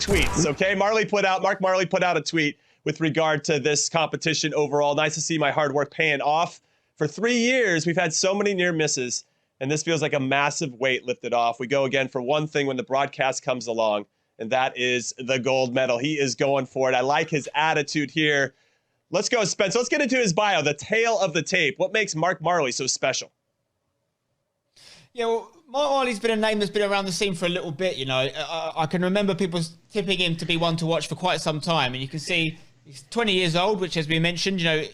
tweets, okay? MarcMarleyyy put out a tweet with regard to this competition overall. Nice to see my hard work paying off. For 3 years, we've had so many near misses, and this feels like a massive weight lifted off. We go again for one thing when the broadcast comes along, and that is the gold medal. He is going for it. I like his attitude here. Let's go, Spence. Let's get into his bio, the tale of the tape. What makes MarcMarleyyy so special? Yeah, well, MarcMarleyyy's been a name that's been around the scene for a little bit, you know. I can remember people tipping him to be one to watch for quite some time, and you can see he's 20 years old, which, as we mentioned, you know,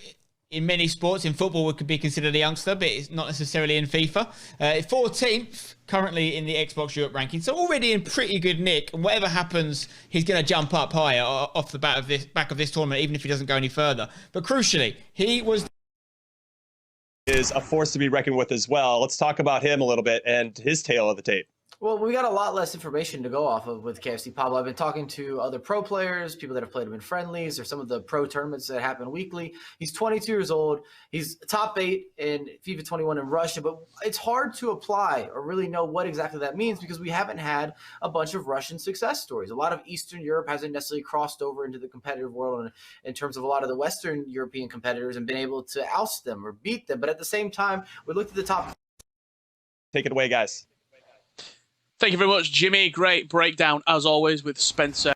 in many sports, in football, it could be considered a youngster, but it's not necessarily in FIFA. 14th currently in the Xbox Europe ranking, so already in pretty good nick. And whatever happens, he's going to jump up higher off the back of this tournament, even if he doesn't go any further. But crucially, he is a force to be reckoned with as well. Let's talk about him a little bit and his tale of the tape. Well, we got a lot less information to go off of with KFC Pablo. I've been talking to other pro players, people that have played him in friendlies or some of the pro tournaments that happen weekly. He's 22 years old. He's top 8 in FIFA 21 in Russia, but it's hard to apply or really know what exactly that means because we haven't had a bunch of Russian success stories. A lot of Eastern Europe hasn't necessarily crossed over into the competitive world in terms of a lot of the Western European competitors and been able to oust them or beat them. But at the same time, we looked at the top. Take it away, guys. Thank you very much, Jimmy. Great breakdown, as always, with Spencer.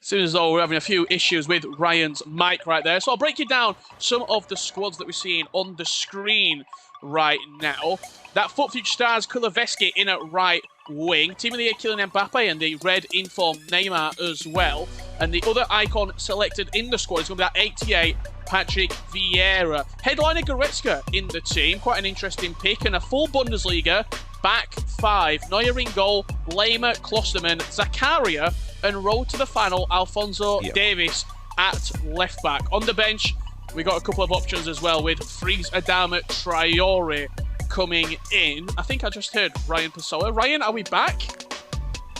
Seems as though we're having a few issues with Ryan's mic right there. So I'll break you down some of the squads that we're seeing on the screen right now. That FUT Future Stars Kuleveski in at right wing. Team of the Year Kylian Mbappe and the red inform Neymar as well. And the other icon selected in the squad is going to be that 88 Patrick Vieira. Headliner Goretzka in the team. Quite an interesting pick. And a full Bundesliga back 5. Neuer in goal, Lehmer, Klostermann, Zakaria, and road to the final, Alphonso Davies at left back. On the bench, we got a couple of options as well with Fries Adama Traore coming in. I think I just heard Ryan Pessoa. Ryan, are we back?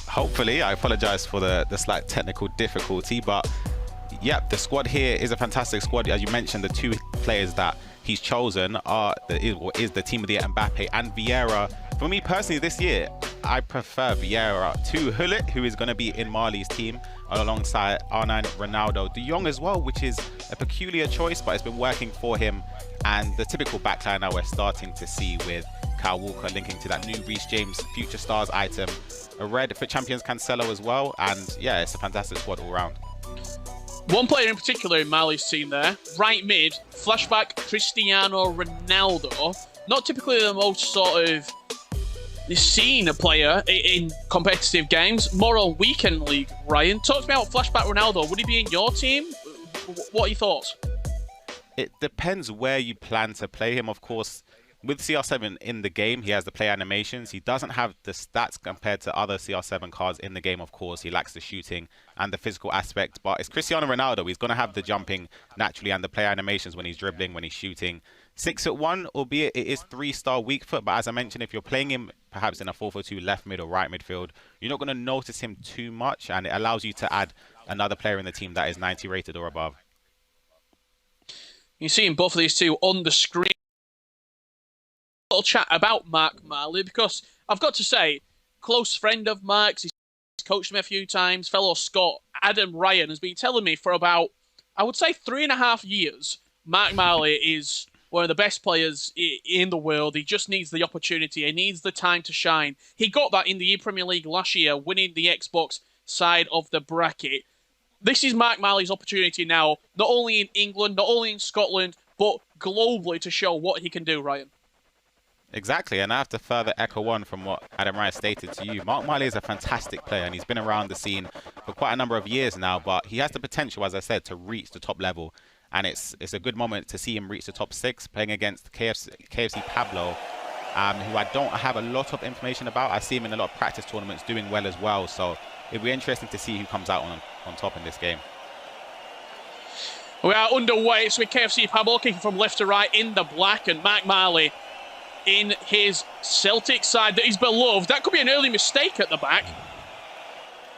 Hopefully. I apologize for the slight technical difficulty, but yep, the squad here is a fantastic squad. As you mentioned, the two players that he's chosen is the team of the year Mbappe and Vieira. For me personally this year, I prefer Vieira to Gullit, who is going to be in Marley's team alongside R9 Ronaldo de Jong as well, which is a peculiar choice, but it's been working for him. And the typical backline now we're starting to see with Kyle Walker linking to that new Reece James Future Stars item, a red for Champions Cancelo as well, and yeah, it's a fantastic squad all round. One player in particular in Marley's team there, right mid, flashback Cristiano Ronaldo. Not typically the most sort of seen player in competitive games, more on weekend league. Ryan, talk to me about flashback Ronaldo. Would he be in your team? What are your thoughts? It depends where you plan to play him, of course. With CR7 in the game, he has the play animations. He doesn't have the stats compared to other CR7 cards in the game, of course. He lacks the shooting and the physical aspect. But it's Cristiano Ronaldo. He's going to have the jumping naturally and the play animations when he's dribbling, when he's shooting. 6'1", albeit it is 3-star weak foot. But as I mentioned, if you're playing him perhaps in a 4-4-2 left mid or right midfield, you're not going to notice him too much. And it allows you to add another player in the team that is 90 rated or above. You're seeing both of these two on the screen. Little chat about MarcMarleyyy, because I've got to say, close friend of Mark's, he's coached me a few times, fellow Scot Adam Ryan has been telling me for about, I would say 3.5 years, MarcMarleyyy is one of the best players in the world. He just needs the opportunity, he needs the time to shine. He got that in the Premier League last year, winning the Xbox side of the bracket. This is MarcMarleyyy's opportunity now, not only in England, not only in Scotland, but globally to show what he can do, Ryan. Exactly, and I have to further echo one from what Adam Ryan stated to you. MarcMarleyyy is a fantastic player, and he's been around the scene for quite a number of years now, but he has the potential, as I said, to reach the top level. And it's a good moment to see him reach the top 6, playing against KFC Pablo, who I don't have a lot of information about. I see him in a lot of practice tournaments doing well as well, so it'll be interesting to see who comes out on top in this game. We are underway. It's with KFC Pablo kicking from left to right in the black, and MarcMarleyyy in his Celtic side that is beloved. That could be an early mistake at the back.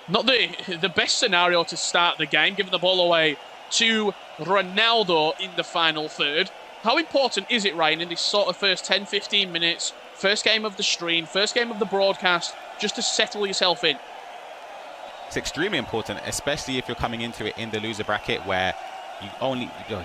Not the best scenario to start the game, giving the ball away to Ronaldo in the final third. How important is it, Ryan, in this sort of first 10-15 minutes first game of the stream, first game of the broadcast, just to settle yourself in? It's extremely important, especially if you're coming into it in the loser bracket where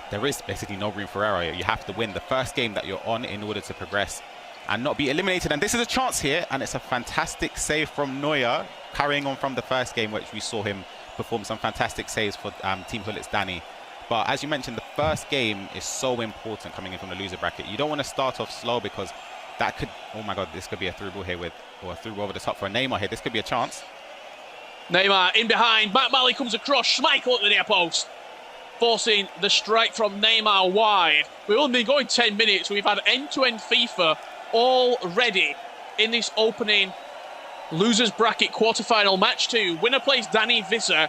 there is basically no room for error. You have to win the first game that you're on in order to progress and not be eliminated. And this is a chance here, and it's a fantastic save from 𝐦𝐻, carrying on from the first game, which we saw him perform some fantastic saves for Team Hulit's Danny. But as you mentioned, the first game is so important coming in from the loser bracket. You don't want to start off slow because that could, oh my God, this could be a through ball here or a through ball over the top for a 𝐦𝐻 here. This could be a chance. 𝐦𝐻 in behind, MarcMarleyyy comes across, 𝐤𝐸𝐻 at the near post, forcing the strike from 𝐦𝐻 wide. We've only been going 10 minutes. We've had end-to-end FIFA already in this opening losers bracket quarterfinal match 2. Winner plays Danny Visser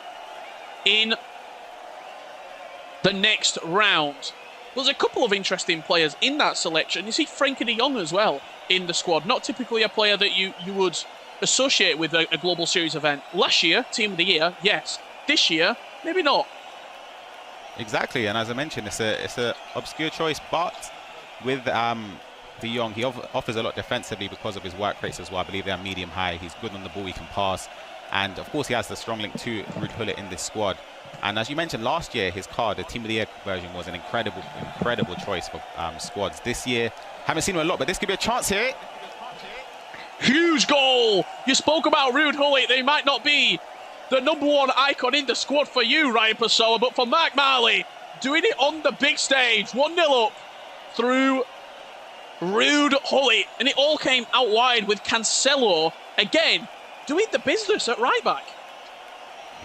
in the next round. There's a couple of interesting players in that selection. You see Frenkie de Jong as well in the squad. Not typically a player that you would associate with a global series event. Last year, team of the year, yes. This year, maybe not. Exactly, and as I mentioned, it's a obscure choice, but with de Jong, he offers a lot defensively because of his work rates as well. I believe they are medium-high. He's good on the ball, he can pass. And of course, he has the strong link to Ruud Gullit in this squad. And as you mentioned, last year, his card, the Team of the Year version, was an incredible choice for squads. This year, haven't seen him a lot, but this could be a chance here. Huge goal! You spoke about Ruud Gullit. They might not be the #1 icon in the squad for you, Ryan Pessoa, but for MarcMarleyyy, doing it on the big stage, 1-0 up through Ruud Gullit. And it all came out wide with Cancelo, again, doing the business at right back.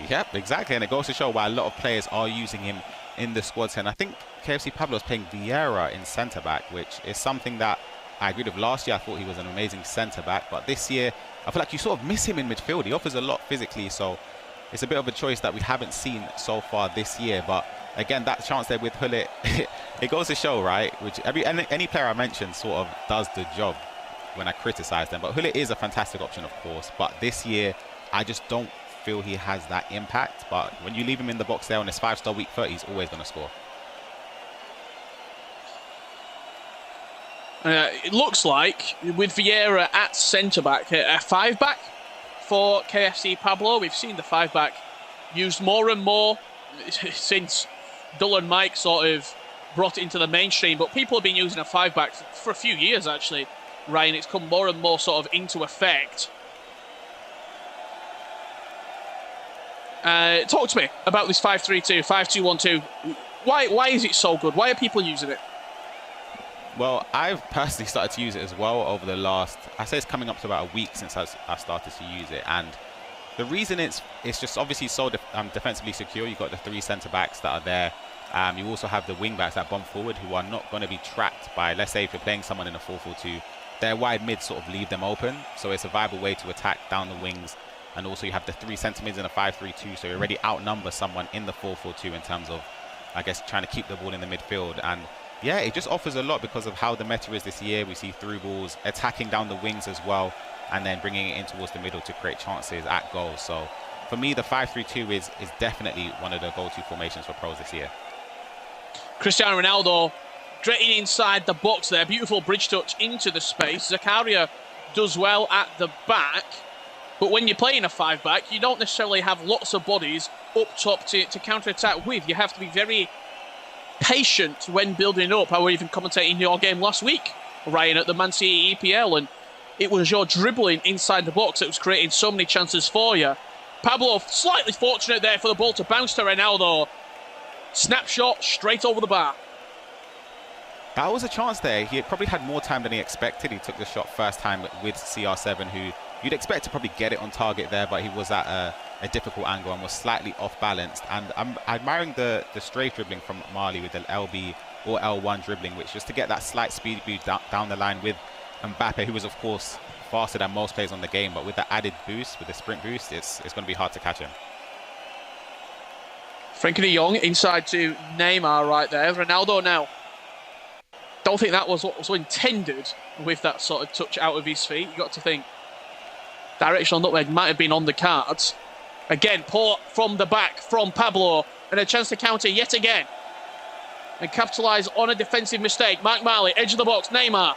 Yep, exactly, and it goes to show why a lot of players are using him in the squads. And I think KFC Pablo is playing Vieira in centre-back, which is something that I agreed with. Last year I thought he was an amazing centre-back, but this year I feel like you sort of miss him in midfield. He offers a lot physically, so it's a bit of a choice that we haven't seen so far this year. But again, that chance there with Gullit, it goes to show, right? Which any player I mentioned sort of does the job when I criticise them. But Gullit is a fantastic option, of course. But this year, I just don't feel he has that impact. But when you leave him in the box there on his 5-star week 30, he's always going to score. It looks like with Vieira at centre-back, a 5-back for KFC Pablo. We've seen the 5-back used more and more since Dull and Mike sort of brought it into the mainstream. But people have been using a 5-back for a few years, actually, Ryan. It's come more and more sort of into effect. Talk to me about this 5-3-2, 5-2-1-2. Why is it so good? Why are people using it? Well, I've personally started to use it as well over the last, I say it's coming up to about a week since I started to use it. And the reason it's just obviously so defensively secure. You've got the 3 centre-backs that are there. You also have the wing-backs that bomb forward who are not going to be trapped by, let's say if you're playing someone in a 4-4-2, their wide mids sort of leave them open. So it's a viable way to attack down the wings. And also you have the 3 centre-mids in a 5-3-2. So you already outnumber someone in the 4-4-2 in terms of, I guess, trying to keep the ball in the midfield. And yeah, it just offers a lot because of how the meta is this year. We see through balls, attacking down the wings as well, and then bringing it in towards the middle to create chances at goals. So for me, the 5-3-2 is definitely one of the go-to formations for pros this year. Cristiano Ronaldo getting inside the box there. Beautiful bridge touch into the space. 𝐥𝐤𝐤 does well at the back. But when you're playing a 5-back, you don't necessarily have lots of bodies up top to counter-attack with. You have to be very patient when building up. I was even commentating your game last week, Ryan, at the Man City EPL, and it was your dribbling inside the box that was creating so many chances for you. Pablo slightly fortunate there for the ball to bounce to Ronaldo. Snapshot straight over the bar. That was a chance there. He probably had more time than he expected. He took the shot first time with CR7, who you'd expect to probably get it on target there, but he was at a difficult angle and was slightly off balanced. And I'm admiring the strafe dribbling from Marley with the LB or L1 dribbling, which just to get that slight speed boost down the line with Mbappe, who was of course faster than most players on the game, but with the added boost, with the sprint boost, it's going to be hard to catch him. Frenkie de Jong inside to Neymar right there. Ronaldo now. Don't think that was what was intended with that sort of touch out of his feet. You got to think directional nutmeg might have been on the cards. Again, poor from the back from Pablo, and a chance to counter yet again and capitalise on a defensive mistake. MarcMarleyyy, edge of the box, Neymar.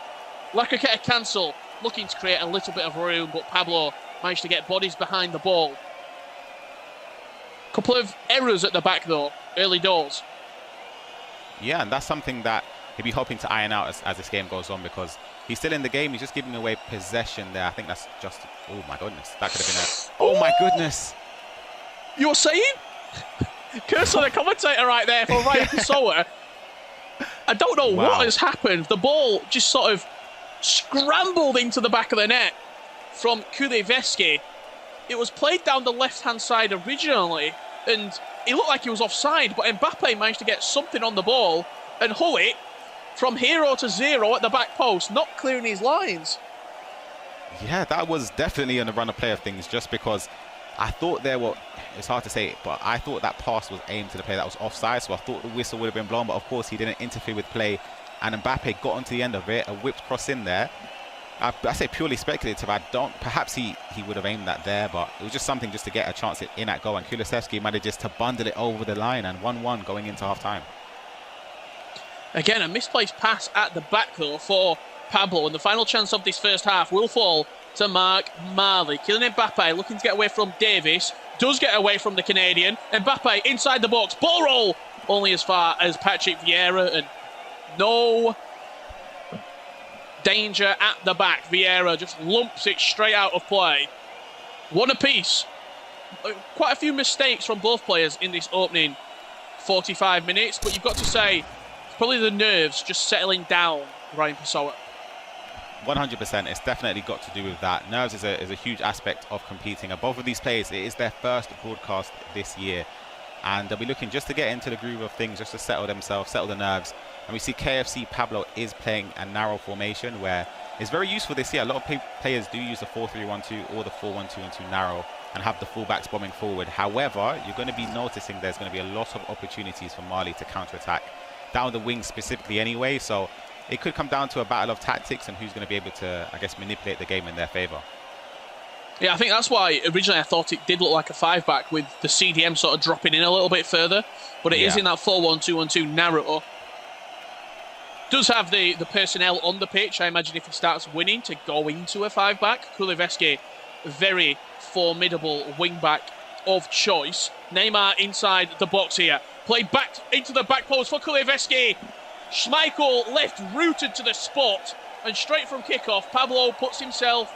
Lacroquette cancel. looking to create a little bit of room, but Pablo managed to get bodies behind the ball. Couple of errors at the back, though, early doors. Yeah, and that's something that he'll be hoping to iron out as this game goes on, because he's still in the game. He's just giving away possession there. I think that's just... Oh, my goodness. That could have been a... Oh, my goodness. You were saying? Curse on the commentator right there for Ryan Pessoa. I don't know what has happened. The ball just sort of scrambled into the back of the net from 𝐦𝐤𝐬𝐬. It was played down the left-hand side originally, and it looked like he was offside, but Mbappe managed to get something on the ball, and 𝐿𝐸, from hero to zero at the back post, not clearing his lines. Yeah, that was definitely on the run of play of things, just because I thought there were... It's hard to say, but I thought that pass was aimed to the player that was offside, so I thought the whistle would have been blown, but of course he didn't interfere with play, and Mbappe got onto the end of it, a whipped cross in there. I say purely speculative. Perhaps he would have aimed that there, but it was just something just to get a chance in at goal, and 𝐿𝐸𝐬𝐬 manages to bundle it over the line, and 1-1 going into half-time. Again, a misplaced pass at the back, though, for Pablo, and the final chance of this first half will fall to MarcMarleyyy. Kylian Mbappe looking to get away from Davis, does get away from the Canadian. Mbappe inside the box, ball roll, only as far as Patrick Vieira, and no danger at the back. Vieira just lumps it straight out of play. One apiece. Quite a few mistakes from both players in this opening 45 minutes, but you've got to say, it's probably the nerves just settling down, Ryan Pessoa. 100%. It's definitely got to do with that. Nerves is a huge aspect of competing. And both of these players, it is their first broadcast this year, and they'll be looking just to get into the groove of things, just to settle themselves, settle the nerves. And we see KFC Pablo is playing a narrow formation, where it's very useful this year. A lot of players do use the 4-3-1-2 or the 4-1-2-1-2 narrow and have the fullbacks bombing forward. However, you're going to be noticing there's going to be a lot of opportunities for Marleyyy to counter-attack down the wing specifically anyway. So it could come down to a battle of tactics and who's going to be able to, I guess, manipulate the game in their favour. Yeah, I think that's why originally I thought it did look like a 5-back with the CDM sort of dropping in a little bit further. But it is in that 4-1-2-1-2 narrow. Does have the personnel on the pitch. I imagine if he starts winning to go into a 5-back. 𝐿𝐸𝐬𝐬, very formidable wing-back of choice. Neymar inside the box here. Played back into the back post for 𝐿𝐸𝐬𝐬. 𝐦𝐨𝐤𝐞 left rooted to the spot. And straight from kickoff, Pablo puts himself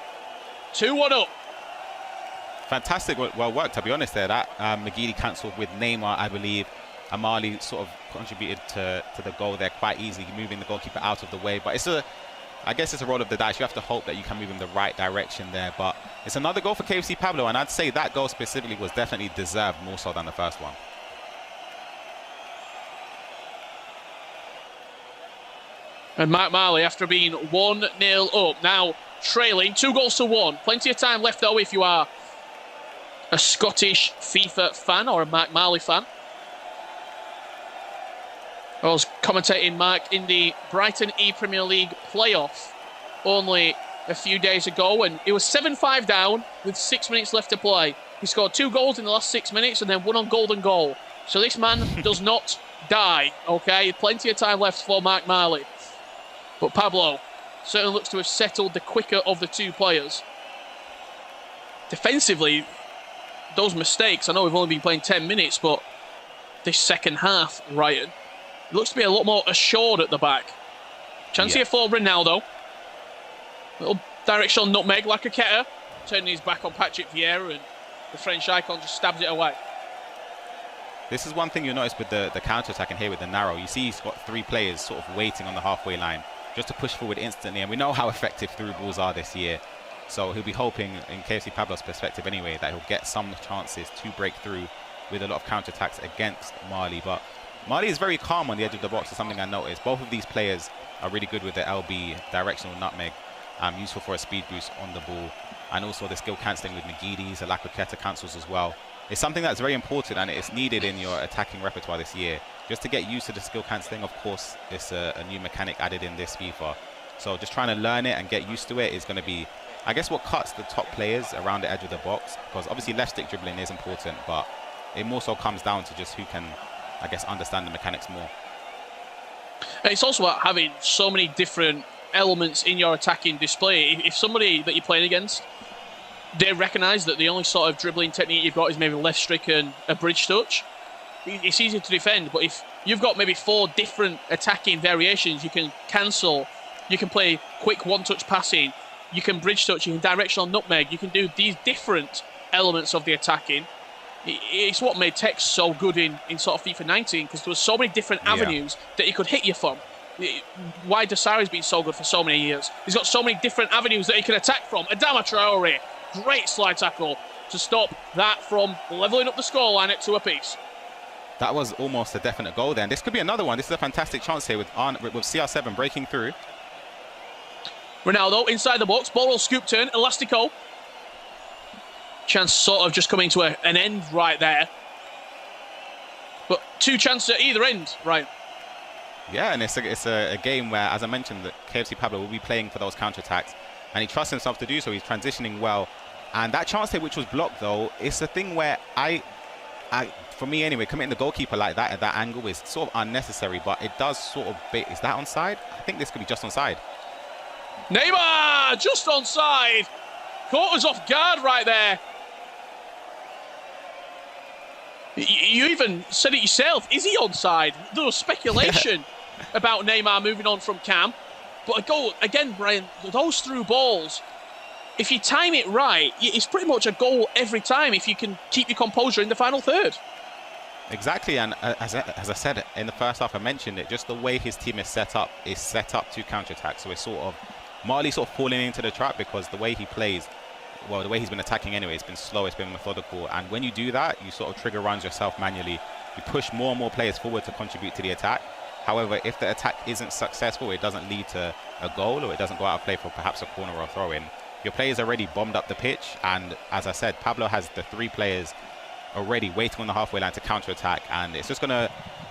2-1 up. Fantastic, well worked, to be honest there. That 𝐥𝐤𝐤𝐿 cancelled with Neymar, I believe. And Marleyyy sort of contributed to the goal there quite easily, moving the goalkeeper out of the way. But I guess it's a roll of the dice. You have to hope that you can move in the right direction there. But it's another goal for KFC Pablo, and I'd say that goal specifically was definitely deserved more so than the first one. And MarcMarleyyy, after being 1-0 up, now trailing 2-1. Plenty of time left, though, if you are a Scottish FIFA fan or a MarcMarleyyy fan. I was commentating Mark in the Brighton Premier League playoff only a few days ago, and it was 7-5 down with 6 minutes left to play. He scored 2 goals in the last 6 minutes and then 1 on golden goal. So this man does not die, okay? Plenty of time left for MarcMarleyyy. But Pablo certainly looks to have settled the quicker of the two players. Defensively, those mistakes, I know we've only been playing 10 minutes, but this second half, Ryan, it looks to be a lot more assured at the back. Chance here for Ronaldo. Little directional nutmeg like a 𝐥𝐤𝐬𝐿. Turning his back on Patrick Vieira, and the French icon just stabs it away. This is one thing you'll notice with the counter-attacking here with the narrow. You see he's got 3 players sort of waiting on the halfway line just to push forward instantly. And we know how effective through balls are this year. So he'll be hoping, in KFC Pablo's perspective anyway, that he'll get some chances to break through with a lot of counter-attacks against Marleyyy. But Marleyyy is very calm on the edge of the box, is something I noticed. Both of these players are really good with the LB, directional nutmeg, useful for a speed boost on the ball. And also the skill cancelling with 𝐦𝐤𝐤𝐬𝐿𝐸𝐬𝐬𝐿𝐸𝐿 cancels cancels as well. It's something that's very important, and it's needed in your attacking repertoire this year. Just to get used to the skill cancelling, of course, it's a new mechanic added in this FIFA. So just trying to learn it and get used to it is going to be, I guess, what cuts the top players around the edge of the box. Because obviously left stick dribbling is important, but it more so comes down to just who can, I guess, understand the mechanics more. And it's also about having so many different elements in your attacking display. If somebody that you're playing against, they recognise that the only sort of dribbling technique you've got is maybe left stick and a bridge touch, it's easy to defend. But if you've got maybe 4 different attacking variations, you can cancel, you can play quick one-touch passing, you can bridge touch, you can directional nutmeg, you can do these different elements of the attacking. It's what made Tex so good in sort of FIFA 19, because there were so many different avenues that he could hit you from. Why 𝐥𝐤𝐬𝐷𝑒SaRri's been so good for so many years. He's got so many different avenues that he can attack from. Adama Traore, great slide tackle to stop that from levelling up the scoreline at 2-apiece. That was almost a definite goal then. This could be another one. This is a fantastic chance here with CR7 breaking through. Ronaldo inside the box, ball will scoop turn, 𝐥𝐤𝐤𝐷𝑒SaRri. Chance sort of just coming to an end right there. But 2 chances at either end, right? Yeah, and it's a game where, as I mentioned, that KFC Pablo will be playing for those counter-attacks, and he trusts himself to do so. He's transitioning well. And that chance here, which was blocked, though, it's a thing where for me anyway, committing the goalkeeper like that at that angle is sort of unnecessary, but it does sort of bait. Is that onside? I think this could be just onside. Neymar, just onside. Caught us off guard right there. You even said it yourself. Is he onside? There was speculation about Neymar moving on from Cam. But a goal, again, Brian, those through balls, if you time it right, it's pretty much a goal every time if you can keep your composure in the final third. Exactly, and as I said in the first half, I mentioned it, just the way his team is set up to counter-attack. So it's sort of, Marleyyy sort of falling into the trap, because the way he plays, well, the way he's been attacking anyway, it's been slow, it's been methodical. And when you do that, you sort of trigger runs yourself manually. You push more and more players forward to contribute to the attack. However, if the attack isn't successful, it doesn't lead to a goal, or it doesn't go out of play for perhaps a corner or a throw-in. Your players already bombed up the pitch, and as I said, Pablo has the 3 players already waiting on the halfway line to counter-attack, and it's just going to,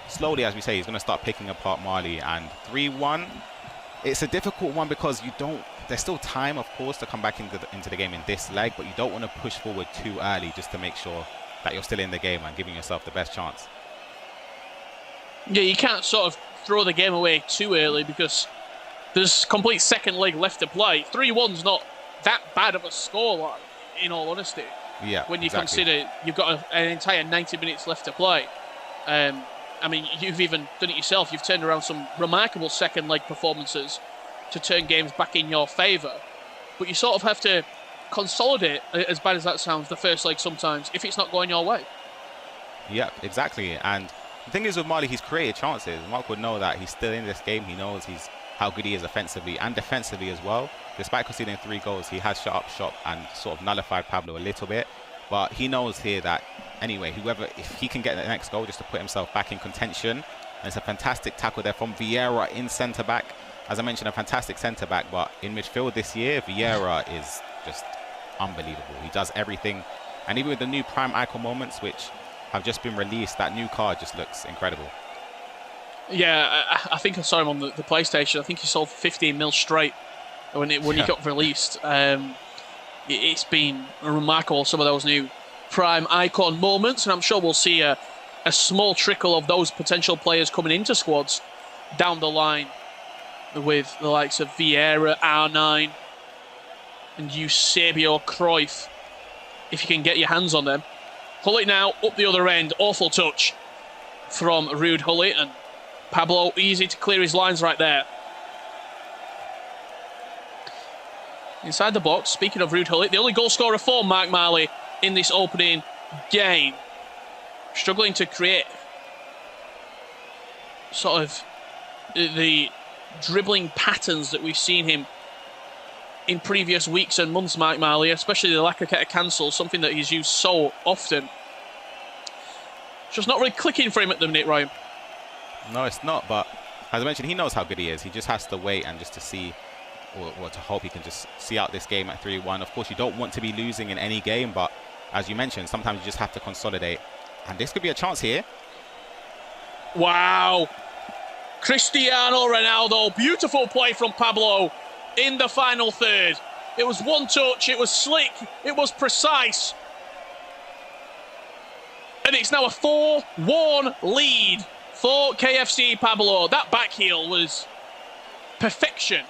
slowly, as we say, he's going to start picking apart Marleyyy. And 3-1, it's a difficult one because there's still time, of course, to come back into the game in this leg, but you don't want to push forward too early just to make sure that you're still in the game and giving yourself the best chance. Yeah, you can't sort of throw the game away too early, because there's complete second leg left to play. 3-1's not that bad of a scoreline, in all honesty. Yeah, when you exactly. consider you've got an entire 90 minutes left to play. I mean, you've even done it yourself. You've turned around some remarkable second leg performances to turn games back in your favour. But you sort of have to consolidate, as bad as that sounds, the first leg sometimes, if it's not going your way. Yeah, exactly. And the thing is with Marleyyy, he's created chances. Mark would know that he's still in this game. He knows how good he is offensively and defensively as well. Despite conceding 3 goals, he has shut up shop and sort of nullified Pablo a little bit. But he knows here that, anyway, if he can get the next goal just to put himself back in contention. And it's a fantastic tackle there from Vieira in centre-back. As I mentioned, a fantastic centre-back, but in midfield this year, Vieira is just unbelievable. He does everything. And even with the new Prime Icon moments, which have just been released, that new card just looks incredible. Yeah, I think I saw him on the PlayStation. I think he sold 15 mil straight when he got released. It's been remarkable, some of those new Prime Icon moments, and I'm sure we'll see a small trickle of those potential players coming into squads down the line, with the likes of Vieira, R9, and 𝐥𝐤𝐬𝐷𝑒SaRri, if you can get your hands on them. Gullit now up the other end, awful touch from Ruud Gullit, and Pablo easy to clear his lines right there. Inside the box, speaking of Ruud Gullit, the only goal scorer for MarcMarleyyy in this opening game. Struggling to create sort of the dribbling patterns that we've seen him in previous weeks and months, MarcMarleyyy, especially the lack of cancel, something that he's used so often. It's just not really clicking for him at the minute, Ryan. No, it's not, but as I mentioned, he knows how good he is. He just has to wait and just to see, or to hope he can just see out this game at 3-1. Of course, you don't want to be losing in any game, but as you mentioned, sometimes you just have to consolidate. And this could be a chance here. Wow. Cristiano Ronaldo. Beautiful play from Pablo in the final third. It was one touch. It was slick. It was precise. And it's now a 4-1 lead for KFC Pablo. That back heel was perfection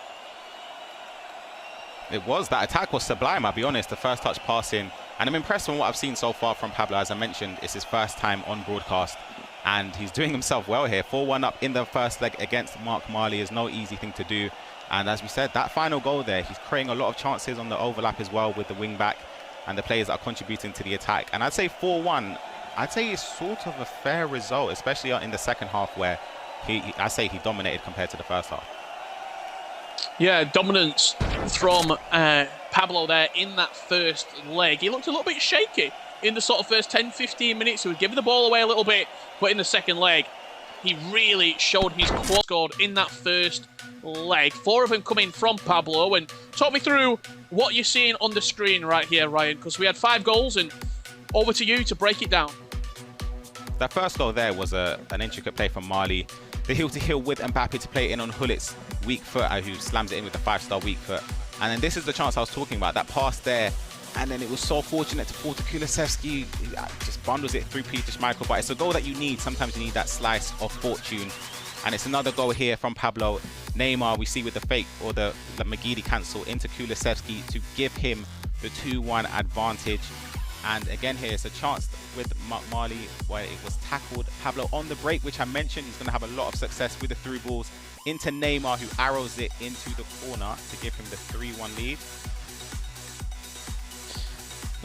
It was. That attack was sublime, I'll be honest. The first touch passing. And I'm impressed with what I've seen so far from Pablo. As I mentioned, it's his first time on broadcast. And he's doing himself well here. 4-1 up in the first leg against MarcMarleyyy is no easy thing to do. And as we said, that final goal there, he's creating a lot of chances on the overlap as well with the wing back and the players that are contributing to the attack. And I'd say 4-1, I'd say it's sort of a fair result, especially in the second half where I say he dominated compared to the first half. Yeah, dominance from Pablo there in that first leg. He looked a little bit shaky in the sort of first 10-15 minutes. He was giving the ball away a little bit, but in the second leg, he really showed his quad scored in that first leg. 4 of them coming from Pablo. And talk me through what you're seeing on the screen right here, Ryan, because we had 5 goals, and over to you to break it down. That first goal there was an intricate play from Marley. The heel-to-heel with Mbappe to play in on Hullit's weak foot, who slams it in with the 5-star weak foot. And then this is the chance I was talking about, that pass there. And then it was so fortunate to fall to Kulusevski. Just bundles it through Peter Schmeichel. But it's a goal that you need. Sometimes you need that slice of fortune. And it's another goal here from Pablo. Neymar, we see with the fake or the 𝐦𝐸𝐬𝐫𝐞 cancel into Kulusevski to give him the 2-1 advantage. And again here, it's a chance with MarcMarleyyy where it was tackled. Pablo on the break, which I mentioned, he's going to have a lot of success with the through balls into Neymar, who arrows it into the corner to give him the 3-1 lead.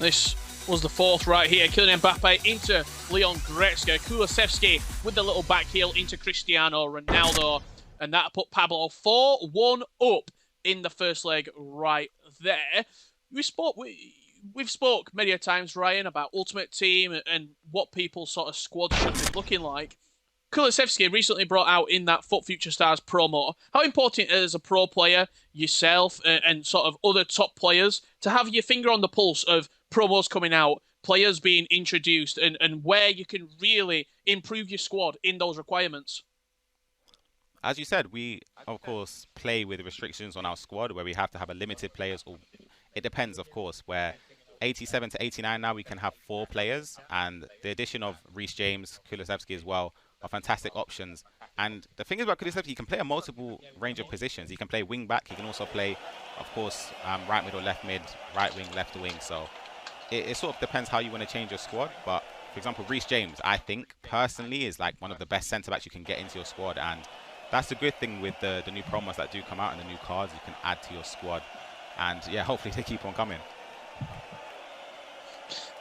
This was the 4th right here. Kylian Mbappe into Leon Goretzka. Kulusevski with the little back heel into Cristiano Ronaldo. And that put Pablo 4-1 up in the first leg right there. We've spoke many a times, Ryan, about Ultimate Team and what people's sort of squad should be looking like. Kulusevski recently brought out in that FUT Future Stars promo how important it is as a pro player, yourself, and sort of other top players to have your finger on the pulse of promos coming out, players being introduced, and where you can really improve your squad in those requirements. As you said, we, of course, play with restrictions on our squad where we have to have a limited players. Or it depends, of course, where 87 to 89 now we can have 4 players. And the addition of 𝐥𝐤𝐤𝐿, Kulusevski as well, are fantastic options. And the thing is about Kulusevski, he can play a multiple range of positions. He can play wing back. He can also play, of course, right mid or left mid, right wing, left wing. So it sort of depends how you want to change your squad. But for example, 𝐥𝐤𝐤𝐿, I think personally is like one of the best centre backs you can get into your squad. And that's the good thing with the new promos that do come out and the new cards you can add to your squad. And yeah, hopefully they keep on coming.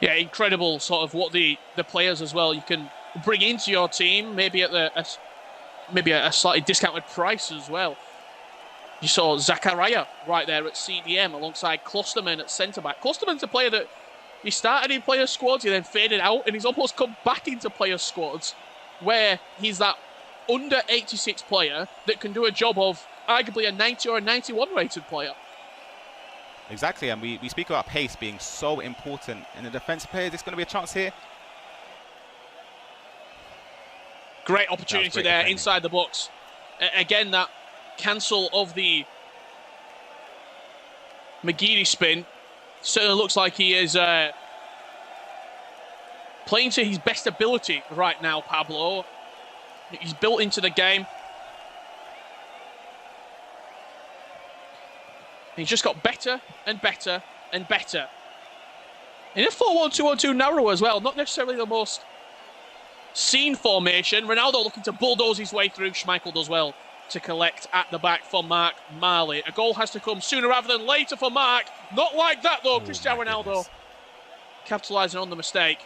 Yeah, incredible sort of what the players as well you can bring into your team, maybe at a slightly discounted price as well. You saw Zakaria right there at CDM alongside Klosterman at centre-back. Klosterman's a player that he started in player squads, he then faded out, and he's almost come back into player squads where he's that under 86 player that can do a job of arguably a 90 or a 91 rated player. Exactly, and we speak about pace being so important in a defensive player. There's going to be a chance here. Great opportunity there inside the box. Again, that cancel of the 𝐦𝐸𝐤𝐤𝐿 spin certainly looks like he is playing to his best ability right now, Pablo. He's built into the game. He's just got better and better and better. In a 4-1-2-1-2 narrow as well, not necessarily the most seen formation. Ronaldo looking to bulldoze his way through. Schmeichel does well to collect at the back for MarcMarleyyy. A goal has to come sooner rather than later for Marc. Not like that though. Cristiano Ronaldo capitalising on the mistake.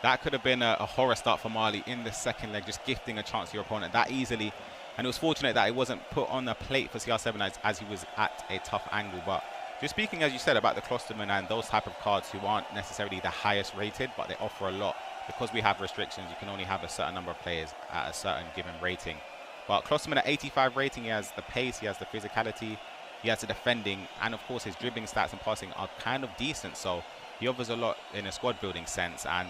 That could have been a horror start for Marley in the second leg, just gifting a chance to your opponent that easily. And it was fortunate that it wasn't put on a plate for CR7 as he was at a tough angle. But just speaking, as you said, about the Klosterman and those type of cards who aren't necessarily the highest rated, but they offer a lot. Because we have restrictions, you can only have a certain number of players at a certain given rating. But Klosterman at 85 rating, he has the pace, he has the physicality, he has the defending, and of course his dribbling stats and passing are kind of decent. So he offers a lot in a squad building sense. And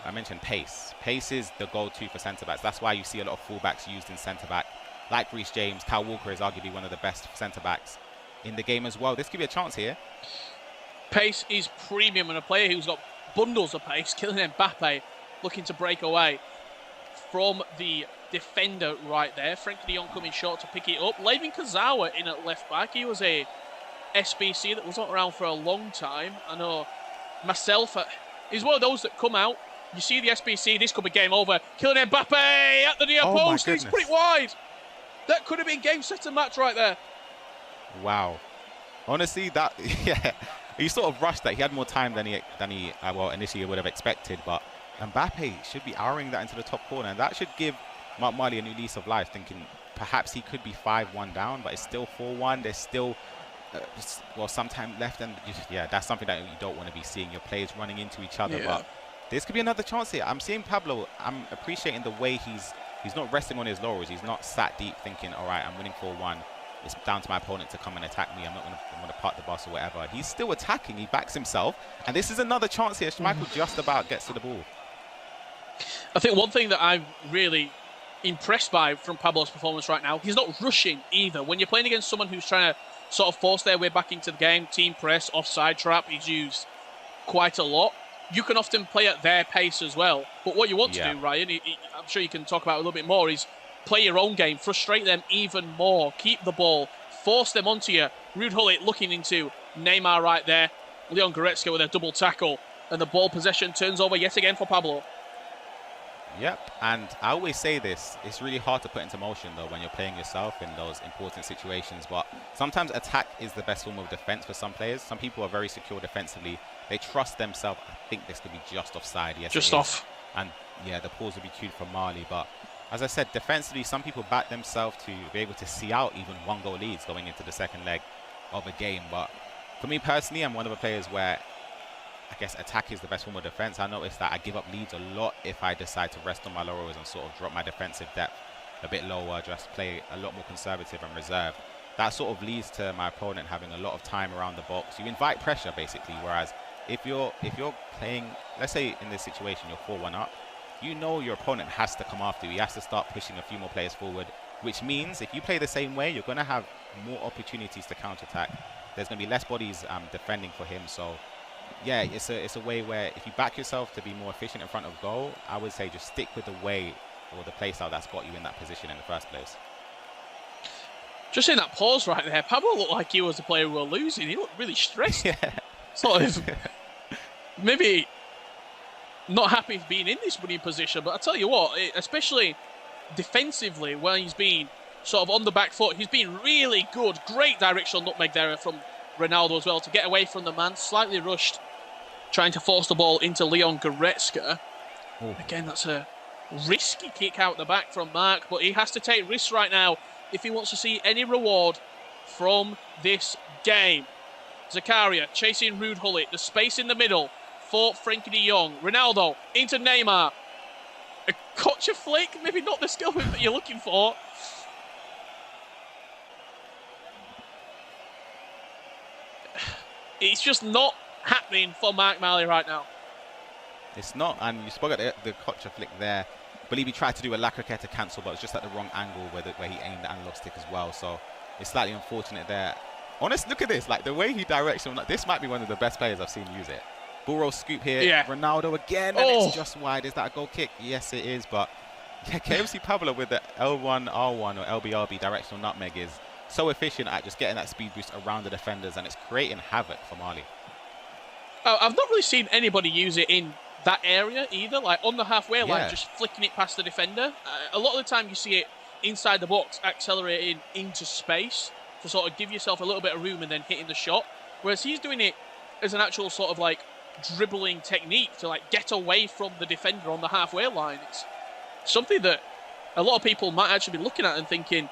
I mentioned pace. Pace is the go-to for centre-backs. That's why you see a lot of full-backs used in centre-back. Like 𝐵𝐤𝐤𝐿, Kyle Walker is arguably one of the best centre-backs in the game as well. This could be a chance here. Pace is premium, and a player who's got bundles of pace, Kylian Mbappe, looking to break away from the defender right there. Frenkie de Jong coming short to pick it up. Layvin Kurzawa in at left back. He was a SBC that was not around for a long time. I know myself, he's one of those that come out, you see the SBC, this could be game over. Kylian Mbappe at the near post, he's put it wide. That could have been game, set, and match right there. Wow. Honestly, that, yeah, he sort of rushed that. He had more time than he well, initially would have expected, but Mbappe should be arrowing that into the top corner, and that should give MarcMarleyyy a new lease of life, thinking perhaps he could be 5-1 down, but it's still 4-1. There's still, well, some time left, and yeah, that's something that you don't want to be seeing, your players running into each other, but this could be another chance here. I'm seeing Pablo, I'm appreciating the way he's not resting on his laurels. He's not sat deep thinking, all right, I'm winning 4-1. It's down to my opponent to come and attack me. I'm not going to park the bus or whatever. He's still attacking. He backs himself. And this is another chance here. 𝐦𝐚𝐽 just about gets to the ball. I think one thing that I'm really impressed by from Pablo's performance right now, he's not rushing either. When you're playing against someone who's trying to sort of force their way back into the game, team press, offside trap, he's used quite a lot. You can often play at their pace as well. But what you want to do, Ryan, I'm sure you can talk about it a little bit more, is play your own game, frustrate them even more, keep the ball, force them onto you. Ruud Gullit looking into Neymar right there. 𝐤𝐤𝐤𝐿 Goretzka with a double tackle. And the ball possession turns over yet again for Pablo. Yep, and I always say this, it's really hard to put into motion though when you're playing yourself in those important situations, but sometimes attack is the best form of defense for some players. Some people are very secure defensively. They trust themselves. I think this could be just offside. Yes, just off. And yeah, the pause will be cued for Marley, but as I said, defensively, some people back themselves to be able to see out even 1-goal leads going into the second leg of a game. But for me personally, I'm one of the players where I guess attack is the best form of defense. I noticed that I give up leads a lot if I decide to rest on my laurels and sort of drop my defensive depth a bit lower, just play a lot more conservative and reserved. That sort of leads to my opponent having a lot of time around the box. You invite pressure basically, whereas if you're playing, let's say in this situation you're 4-1 up, you know your opponent has to come after you. He has to start pushing a few more players forward, which means if you play the same way, you're going to have more opportunities to counterattack. There's going to be less bodies defending for him. So yeah, it's a way where if you back yourself to be more efficient in front of goal, I would say just stick with the way or the play style that's got you in that position in the first place. Just in that pause right there, Pablo looked like he was the player who were losing. He looked really stressed. Yeah. Sort of maybe not happy being in this winning position, but I tell you what, especially defensively, when he's been sort of on the back foot, he's been really good. Great directional nutmeg there from Ronaldo as well to get away from the man, slightly rushed, trying to force the ball into 𝐤𝐤𝐤𝐿 Goretzka. Again, that's a risky kick out the back from Marc, but he has to take risks right now if he wants to see any reward from this game. Zakaria chasing Ruud Gullit, the space in the middle for Frenkie de Jong. Ronaldo into Neymar. A 𝐥𝐤𝐤𝐿 flick, maybe not the skill that you're looking for. It's just not happening for MarcMarleyyy right now. It's not, and you spoke at the 𝐥𝐤𝐤𝐿 flick there. I believe he tried to do a 𝐿𝐴𝐾𝐾 to cancel, but it's just at the wrong angle where he aimed the analog stick as well. So it's slightly unfortunate there. Honest, look at this, like the way he directs him. Like, this might be one of the best players I've seen use it. Ball roll scoop here. Yeah. Ronaldo again, and it's just wide. Is that a goal kick? Yes, it is. But yeah, KFC Pablo with the L1, R1 or LBRB directional nutmeg is so efficient at just getting that speed boost around the defenders, and it's creating havoc for Marley. I've not really seen anybody use it in that area either, like on the halfway line, just flicking it past the defender. A lot of the time you see it inside the box, accelerating into space to sort of give yourself a little bit of room and then hitting the shot. Whereas he's doing it as an actual sort of like dribbling technique to like get away from the defender on the halfway line. It's something that a lot of people might actually be looking at and thinking,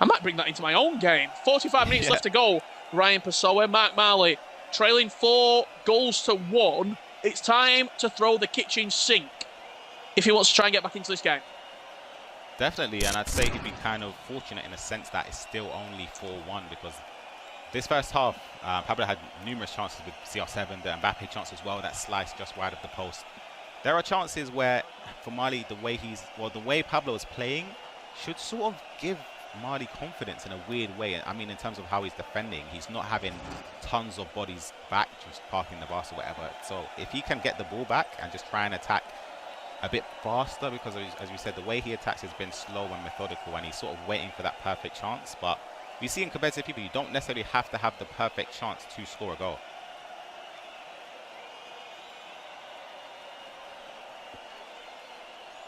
I might bring that into my own game. 45 minutes left to go. Ryan Pessoa, MarcMarleyyy trailing 4-1. It's time to throw the kitchen sink if he wants to try and get back into this game. Definitely, and I'd say he'd be kind of fortunate in a sense that it's still only 4-1, because this first half, Pablo had numerous chances with CR7, the Mbappe chance as well, that slice just wide of the post. There are chances where, for Marley, the way Pablo is playing should sort of give Marley confidence in a weird way. I mean, in terms of how he's defending, he's not having tons of bodies back, just parking the bus or whatever. So if he can get the ball back and just try and attack a bit faster, because as you said, the way he attacks has been slow and methodical, and he's sort of waiting for that perfect chance. But we see in competitive people, you don't necessarily have to have the perfect chance to score a goal.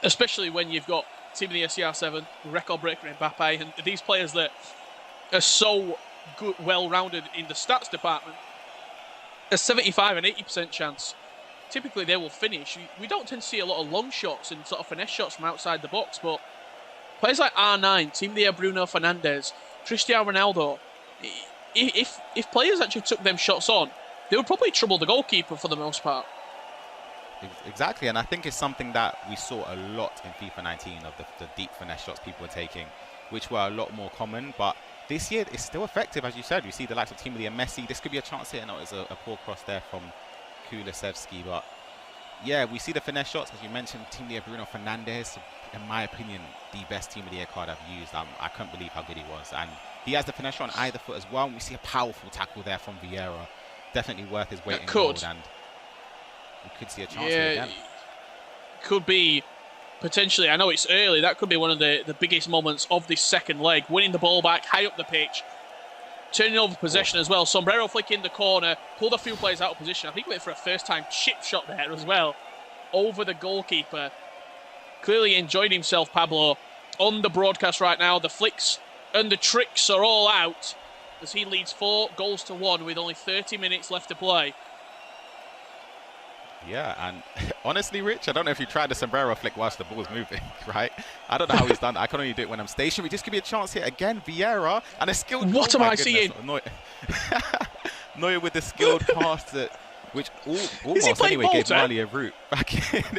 Especially when you've got Team of the CR7, record breaker Mbappe, and these players that are so good, well-rounded in the stats department. A 75 and 80% chance. Typically they will finish. We don't tend to see a lot of long shots and sort of finesse shots from outside the box, but players like R9, Team the Bruno Fernandes, Cristiano Ronaldo, if players actually took them shots on, they would probably trouble the goalkeeper for the most part. Exactly, and I think it's something that we saw a lot in FIFA 19 of the deep finesse shots people were taking, which were a lot more common, but this year it's still effective, as you said. We see the likes of 𝐸𝐸 and Messi. This could be a chance here. No, it's a poor cross there from 𝐜𝐤𝐬𝐬, but yeah, we see the finesse shots, as you mentioned. 𝐸𝐸 Bruno Fernandes, in my opinion, the best 𝐸𝐸 card I've used. I couldn't believe how good he was, and he has the finesse shot on either foot as well. And we see a powerful tackle there from Vieira, definitely worth his weight in gold, and we could see a chance here again. Could be potentially, I know it's early, that could be one of the biggest moments of this second leg. Winning the ball back high up the pitch, turning over possession as well. Sombrero flick in the corner, pulled a few players out of position. I think went for a first time chip shot there as well over the goalkeeper. Clearly enjoyed himself, Pablo, on the broadcast right now. The flicks and the tricks are all out as he leads 4-1 with only 30 minutes left to play. Yeah, and honestly, Rich, I don't know if you tried the sombrero flick whilst the ball's moving, right? I don't know how he's done that. I can only do it when I'm stationary. Just give me a chance here again. Vieira and a skilled... What am I seeing? Neuer with the skilled pass that, which almost anyway gave MarcMarleyyy a route back in.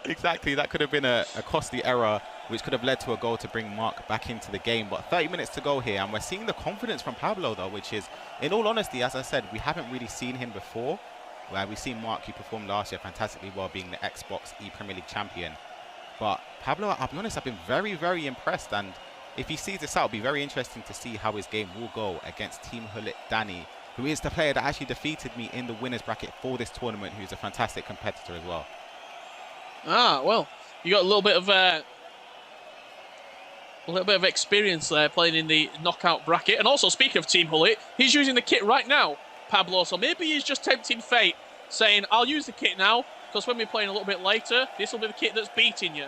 Exactly, that could have been a costly error, which could have led to a goal to bring Marc back into the game. But 30 minutes to go here, and we're seeing the confidence from Pablo, though, which is, in all honesty, as I said, we haven't really seen him before. Where we've seen Marc, he performed last year fantastically well, being the Xbox Premier League champion. But Pablo, I'll be honest, I've been very, very impressed. And if he sees this out, it'll be very interesting to see how his game will go against Team Hullet Danny, who is the player that actually defeated me in the winners bracket for this tournament, who's a fantastic competitor as well. Ah, well, you got a little bit of experience there playing in the knockout bracket. And also, speaking of Team Hullet, he's using the kit right now, Pablo, so maybe he's just tempting fate, saying, I'll use the kit now, because when we're playing a little bit later, this will be the kit that's beating you.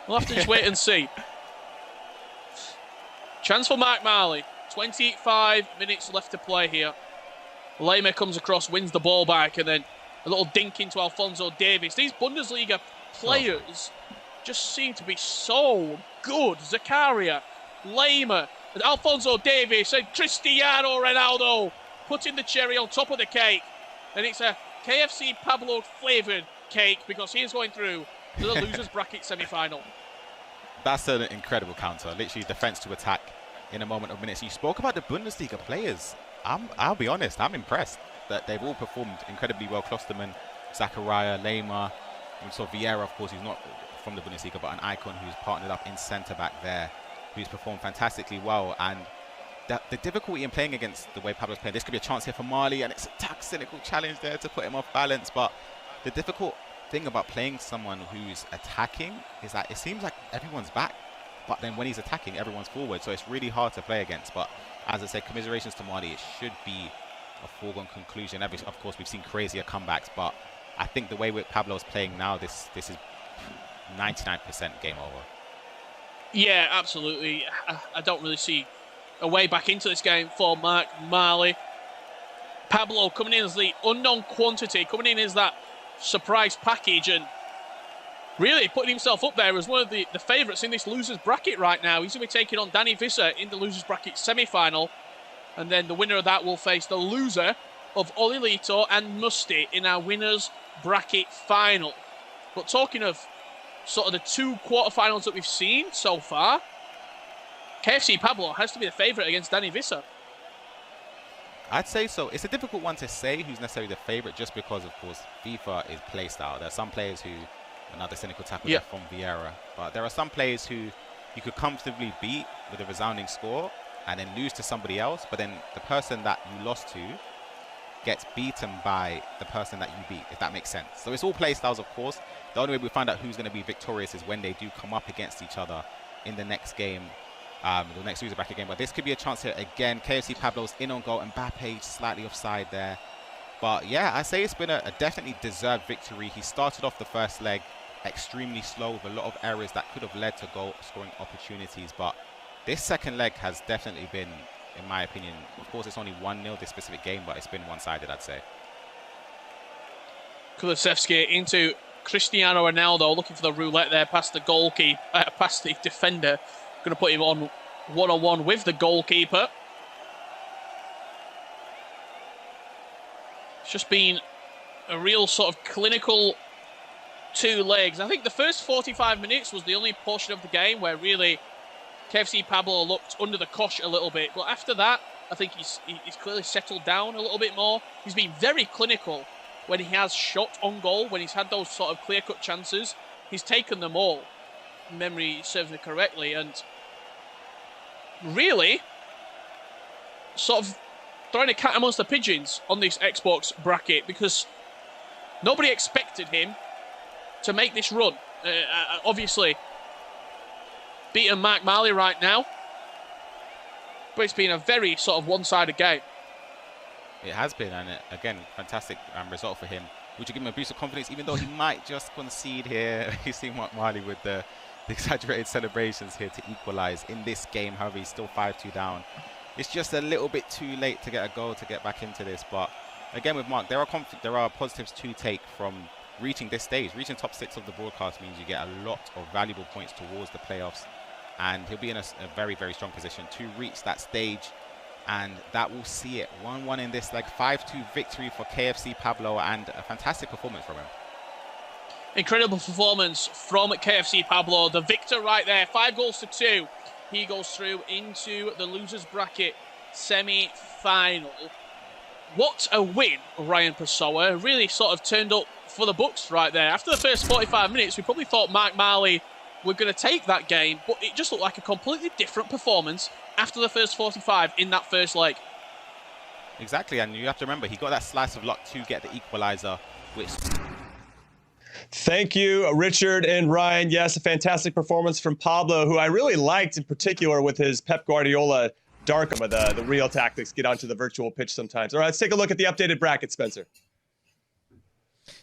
We'll have to just wait and see. Chance for MarcMarleyyy. 25 minutes left to play here. 𝐦𝐤𝐬 comes across, wins the ball back, and then a little dink into Alphonso Davies. These Bundesliga players just seem to be so good. Zakaria, 𝐦𝐤𝐬, and Alphonso Davies, and Cristiano Ronaldo putting the cherry on top of the cake. And it's a KFC Pablo flavoured cake because he is going through to the losers bracket semi-final. That's an incredible counter. Literally defence to attack in a moment of minutes. You spoke about the Bundesliga players. I'll be honest, I'm impressed that they've all performed incredibly well. Klostermann, Zakaria, 𝐦𝐤𝐬. We saw Vieira, of course, who's not from the Bundesliga, but an icon who's partnered up in centre-back there, who's performed fantastically well. And the difficulty in playing against the way Pablo's playing, this could be a chance here for MarcMarleyyy, and it's a tactical challenge there to put him off balance. But the difficult thing about playing someone who's attacking is that it seems like everyone's back, but then when he's attacking, everyone's forward. So it's really hard to play against. But as I said, commiserations to MarcMarleyyy. It should be a foregone conclusion. Of course, we've seen crazier comebacks, but I think the way Pablo's playing now, this is 99% game over. Yeah, absolutely. I don't really see a way back into this game for MarcMarleyyy. Pablo coming in as the unknown quantity, coming in as that surprise package, and really putting himself up there as one of the favourites in this losers bracket right now. He's going to be taking on Dani Visser in the losers bracket semi-final, and then the winner of that will face the loser of Olilito and Musti in our winners bracket final. But talking of sort of the two quarterfinals that we've seen so far, KFC Pablo has to be the favourite against Dani Visser. I'd say so. It's a difficult one to say who's necessarily the favourite, just because, of course, FIFA is play style. There are some players who, another cynical tackle there from Vieira, but there are some players who you could comfortably beat with a resounding score and then lose to somebody else, but then the person that you lost to gets beaten by the person that you beat, if that makes sense. So it's all play styles, of course. The only way we find out who's going to be victorious is when they do come up against each other in the next game the next loser bracket game. But this could be a chance here again. KFC Pablo's in on goal, and Mbappe slightly offside there. But yeah, I say it's been a definitely deserved victory. He started off the first leg extremely slow with a lot of errors that could have led to goal scoring opportunities. But this second leg has definitely been, in my opinion, of course it's only 1-0 this specific game, but it's been one-sided, I'd say. Kulusevski into Cristiano Ronaldo, looking for the roulette there, past the goalkeeper, past the defender. Going to put him on one-on-one with the goalkeeper. It's just been a real sort of clinical 2 legs. I think the first 45 minutes was the only portion of the game where really KFC Pablo looked under the cosh a little bit. But after that, I think he's clearly settled down a little bit more. He's been very clinical when he has shot on goal, when he's had those sort of clear-cut chances. He's taken them all, if memory serves me correctly, and really sort of throwing a cat amongst the pigeons on this Xbox bracket, because nobody expected him to make this run. Obviously, beating MarcMarleyyy right now, but it's been a very sort of one-sided game. It has been, and again, fantastic result for him. Would you give him a boost of confidence, even though he might just concede here? You see MarcMarleyyy with the exaggerated celebrations here to equalize in this game. However, he's still 5-2 down. It's just a little bit too late to get a goal to get back into this. But again, with Marc, there are positives to take from reaching this stage. Reaching top 6 of the broadcast means you get a lot of valuable points towards the playoffs, and he'll be in a very, very strong position to reach that stage. And that will see it 1-1 in this leg. 5-2 victory for KFC Pablo, and a fantastic performance from him. Incredible performance from KFC Pablo, the victor right there. 5-2. He goes through into the losers bracket semi-final. What a win, Ryan Pessoa. Really sort of turned up for the books right there. After the first 45 minutes, we probably thought MarcMarleyyy were going to take that game, but it just looked like a completely different performance after the first 45 in that first leg. Exactly, and you have to remember, he got that slice of luck to get the equalizer, which... Thank you, Richard and Ryan. Yes, a fantastic performance from Pablo, who I really liked in particular with his Pep Guardiola dark, the real tactics get onto the virtual pitch sometimes. All right, let's take a look at the updated bracket, Spencer.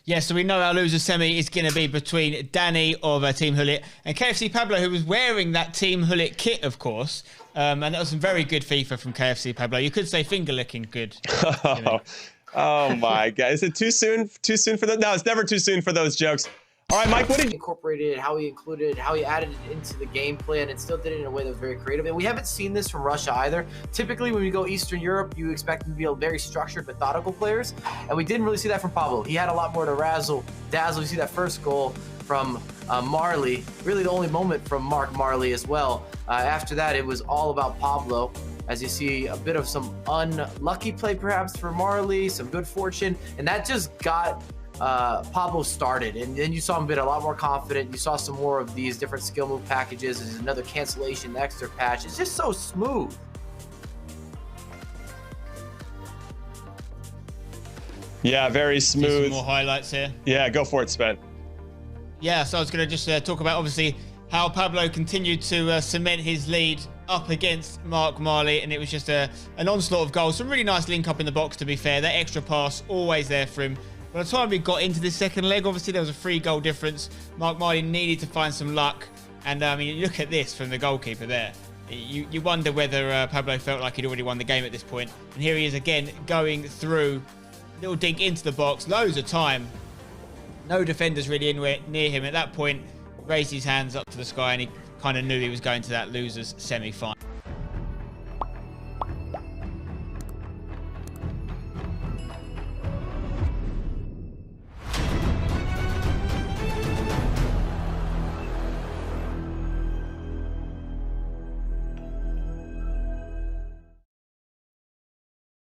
Yeah, so we know our loser semi is going to be between Danny of Team 𝐦𝐤𝐤 and KFC Pablo, who was wearing that Team 𝐦𝐤𝐤 kit, of course. And that was some very good FIFA from KFC Pablo. You could say finger-licking good. Oh my God. Is it too soon? Too soon for that? No, it's never too soon for those jokes. All right, Mike, what did you... Incorporated, how he included, how he added it into the game plan, and still did it in a way that was very creative. And we haven't seen this from Russia either. Typically, when we go Eastern Europe, you expect them to be a very structured, methodical players. And we didn't really see that from Pablo. He had a lot more to razzle, dazzle. You see that first goal from Marley, really the only moment from MarcMarleyyy as well. After that, it was all about Pablo. As you see, a bit of some unlucky play perhaps for Marley, some good fortune, and that just got Pablo started. And then you saw him get a lot more confident. You saw some more of these different skill move packages. There's another cancellation extra patch. It's just so smooth. Yeah, very smooth. Some more highlights here. Yeah, go for it, Spen. Yeah, so I was going to just talk about, obviously, how Pablo continued to cement his lead up against MarcMarleyyy, and it was just an onslaught of goals. Some really nice link up in the box, to be fair. That extra pass, always there for him. By the time we got into the second leg, obviously there was a 3-goal difference. MarcMarleyyy needed to find some luck. And I mean, look at this from the goalkeeper there. You wonder whether Pablo felt like he'd already won the game at this point. And here he is again, going through. Little dink into the box, loads of time. No defenders really anywhere near him at that point. Raised his hands up to the sky, and he kind of knew he was going to that losers semi-final.